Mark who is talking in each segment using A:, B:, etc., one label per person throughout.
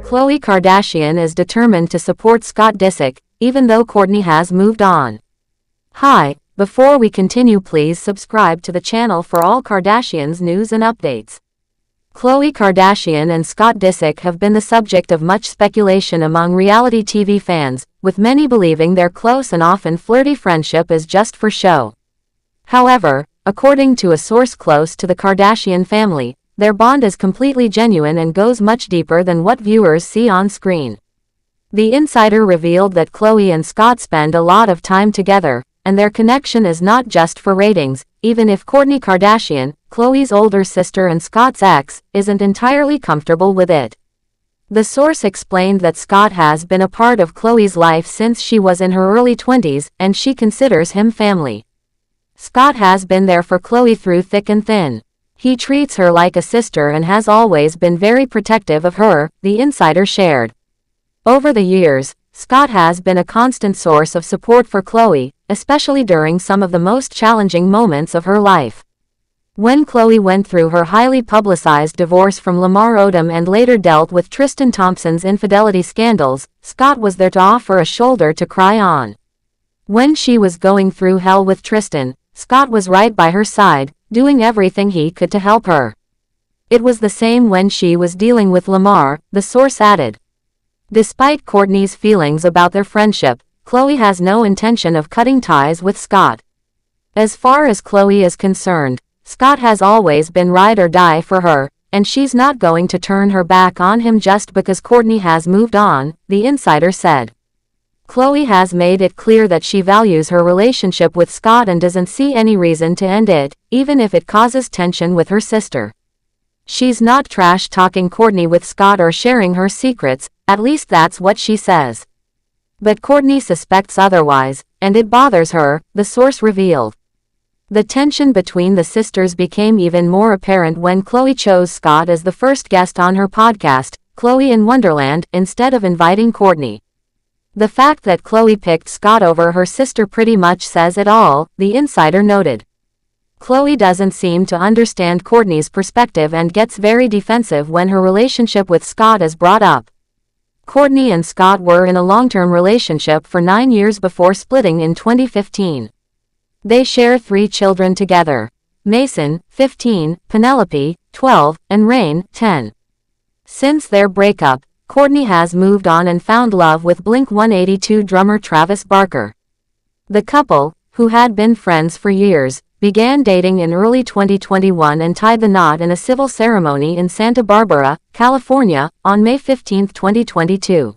A: Khloe Kardashian is determined to support Scott Disick, even though Kourtney has moved on. Hi, before we continue, please subscribe to the channel for all Kardashians news and updates. Khloe Kardashian and Scott Disick have been the subject of much speculation among reality TV fans, with many believing their close and often flirty friendship is just for show. However, according to a source close to the Kardashian family, their bond is completely genuine and goes much deeper than what viewers see on screen. The insider revealed that Khloe and Scott spend a lot of time together, and their connection is not just for ratings, even if Kourtney Kardashian, Khloe's older sister and Scott's ex, isn't entirely comfortable with it. The source explained that Scott has been a part of Khloe's life since she was in her early 20s, and she considers him family. Scott has been there for Khloe through thick and thin. He treats her like a sister and has always been very protective of her, the insider shared. Over the years, Scott has been a constant source of support for Khloe, especially during some of the most challenging moments of her life. When Khloe went through her highly publicized divorce from Lamar Odom and later dealt with Tristan Thompson's infidelity scandals, Scott was there to offer a shoulder to cry on. When she was going through hell with Tristan, Scott was right by her side, doing everything he could to help her. It was the same when she was dealing with Lamar, the source added. Despite Kourtney's feelings about their friendship, Khloe has no intention of cutting ties with Scott. As far as Khloe is concerned, Scott has always been ride or die for her, and she's not going to turn her back on him just because Kourtney has moved on, the insider said. Khloe has made it clear that she values her relationship with Scott and doesn't see any reason to end it, even if it causes tension with her sister. She's not trash-talking Kourtney with Scott or sharing her secrets, at least that's what she says. But Kourtney suspects otherwise, and it bothers her, the source revealed. The tension between the sisters became even more apparent when Khloe chose Scott as the first guest on her podcast, Khloe in Wonderland, instead of inviting Kourtney. The fact that Khloe picked Scott over her sister pretty much says it all, the insider noted. Khloe doesn't seem to understand Kourtney's perspective and gets very defensive when her relationship with Scott is brought up. Kourtney and Scott were in a long-term relationship for 9 years before splitting in 2015. They share 3 children together: Mason, 15, Penelope, 12, and Rain, 10. Since their breakup, Kourtney has moved on and found love with Blink-182 drummer Travis Barker. The couple, who had been friends for years, began dating in early 2021 and tied the knot in a civil ceremony in Santa Barbara, California, on May 15, 2022.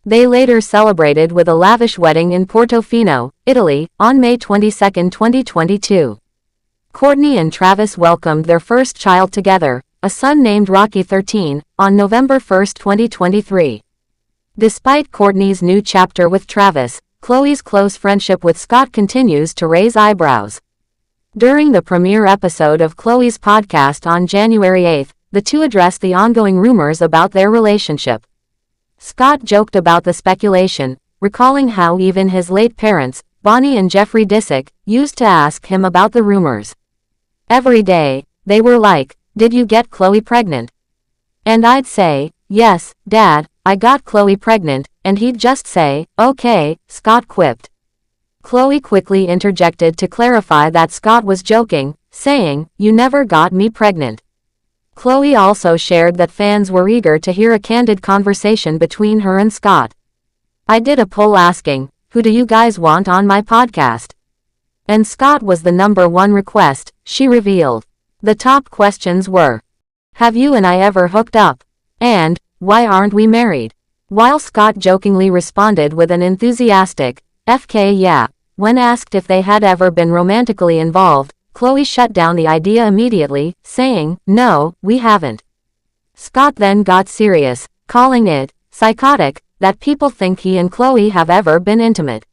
A: They later celebrated with a lavish wedding in Portofino, Italy, on May 22, 2022. Kourtney and Travis welcomed their first child together, a son named Rocky 13, on November 1, 2023. Despite Kourtney's new chapter with Travis, Khloe's close friendship with Scott continues to raise eyebrows. During the premiere episode of Khloe's podcast on January 8, the two addressed the ongoing rumors about their relationship. Scott joked about the speculation, recalling how even his late parents, Bonnie and Jeffrey Disick, used to ask him about the rumors. Every day, they were like, "Did you get Khloe pregnant?" And I'd say, "Yes, Dad, I got Khloe pregnant," and he'd just say, "Okay," Scott quipped. Khloe quickly interjected to clarify that Scott was joking, saying, "You never got me pregnant." Khloe also shared that fans were eager to hear a candid conversation between her and Scott. "I did a poll asking, who do you guys want on my podcast? And Scott was the #1 request," she revealed. The top questions were, "Have you and I ever hooked up?" and "Why aren't we married?" While Scott jokingly responded with an enthusiastic, "FK yeah," when asked if they had ever been romantically involved, Khloe shut down the idea immediately, saying, "No, we haven't." Scott then got serious, calling it psychotic that people think he and Khloe have ever been intimate.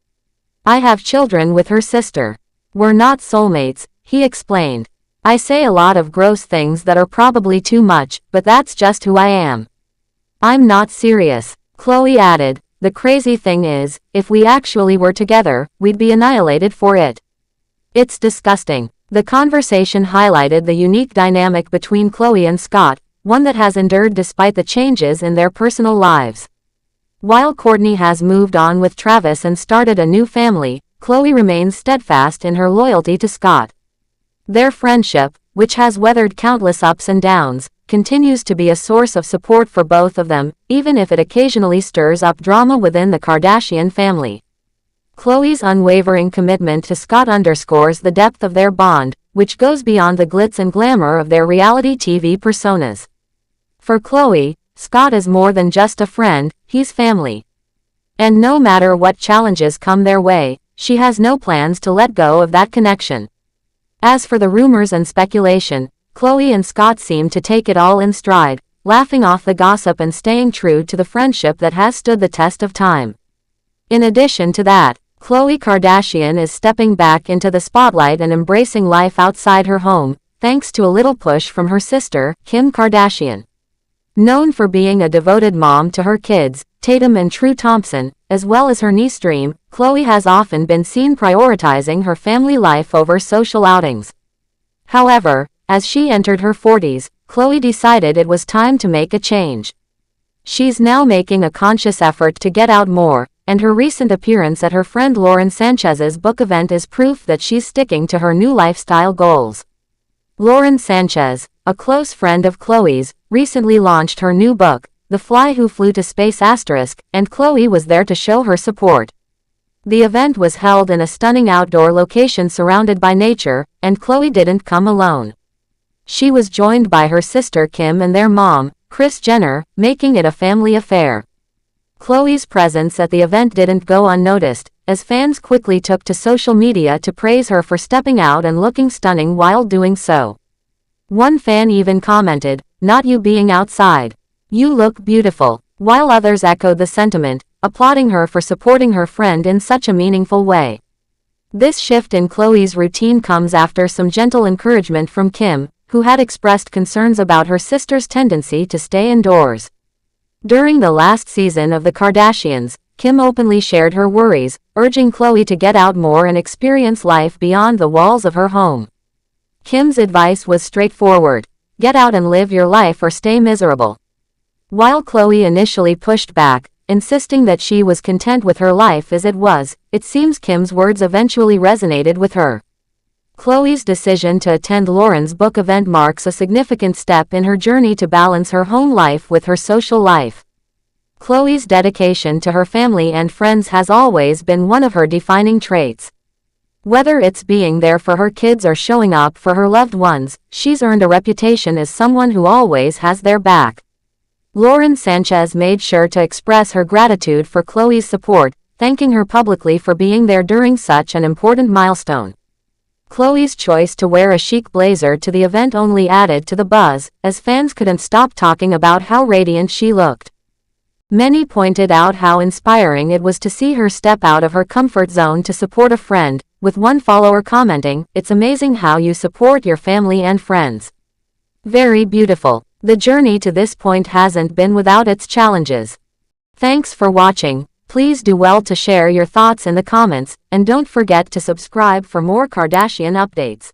A: "I have children with her sister. We're not soulmates," he explained. "I say a lot of gross things that are probably too much, but that's just who I am. I'm not serious," Khloe added. "The crazy thing is, if we actually were together, we'd be annihilated for it. It's disgusting." The conversation highlighted the unique dynamic between Khloe and Scott, one that has endured despite the changes in their personal lives. While Kourtney has moved on with Travis and started a new family, Khloe remains steadfast in her loyalty to Scott. Their friendship, which has weathered countless ups and downs, continues to be a source of support for both of them, even if it occasionally stirs up drama within the Kardashian family. Khloe's unwavering commitment to Scott underscores the depth of their bond, which goes beyond the glitz and glamour of their reality TV personas. For Khloe, Scott is more than just a friend, he's family. And no matter what challenges come their way, she has no plans to let go of that connection. As for the rumors and speculation, Khloe and Scott seem to take it all in stride, laughing off the gossip and staying true to the friendship that has stood the test of time. In addition to that, Khloe Kardashian is stepping back into the spotlight and embracing life outside her home, thanks to a little push from her sister, Kim Kardashian. Known for being a devoted mom to her kids, Tatum and True Thompson, as well as her niece Dream, Khloe has often been seen prioritizing her family life over social outings. However, as she entered her 40s, Khloe decided it was time to make a change. She's now making a conscious effort to get out more, and her recent appearance at her friend Lauren Sanchez's book event is proof that she's sticking to her new lifestyle goals. Lauren Sanchez, a close friend of Khloe's, recently launched her new book, The Fly Who Flew to Space*, and Khloe was there to show her support. The event was held in a stunning outdoor location surrounded by nature, and Khloe didn't come alone. She was joined by her sister Kim and their mom, Kris Jenner, making it a family affair. Khloe's presence at the event didn't go unnoticed, as fans quickly took to social media to praise her for stepping out and looking stunning while doing so. One fan even commented, "Not you being outside. You look beautiful," while others echoed the sentiment, applauding her for supporting her friend in such a meaningful way. This shift in Khloe's routine comes after some gentle encouragement from Kim, who had expressed concerns about her sister's tendency to stay indoors. During the last season of The Kardashians, Kim openly shared her worries, urging Khloe to get out more and experience life beyond the walls of her home. Kim's advice was straightforward: get out and live your life or stay miserable. While Khloe initially pushed back, insisting that she was content with her life as it was, it seems Kim's words eventually resonated with her. Khloe's decision to attend Lauren's book event marks a significant step in her journey to balance her home life with her social life. Khloe's dedication to her family and friends has always been one of her defining traits. Whether it's being there for her kids or showing up for her loved ones, she's earned a reputation as someone who always has their back. Lauren Sanchez made sure to express her gratitude for Khloe's support, thanking her publicly for being there during such an important milestone. Khloe's choice to wear a chic blazer to the event only added to the buzz, as fans couldn't stop talking about how radiant she looked. Many pointed out how inspiring it was to see her step out of her comfort zone to support a friend, with one follower commenting, "It's amazing how you support your family and friends. Very beautiful. The journey to this point hasn't been without its challenges." Thanks for watching. Please do well to share your thoughts in the comments, and don't forget to subscribe for more Kardashian updates.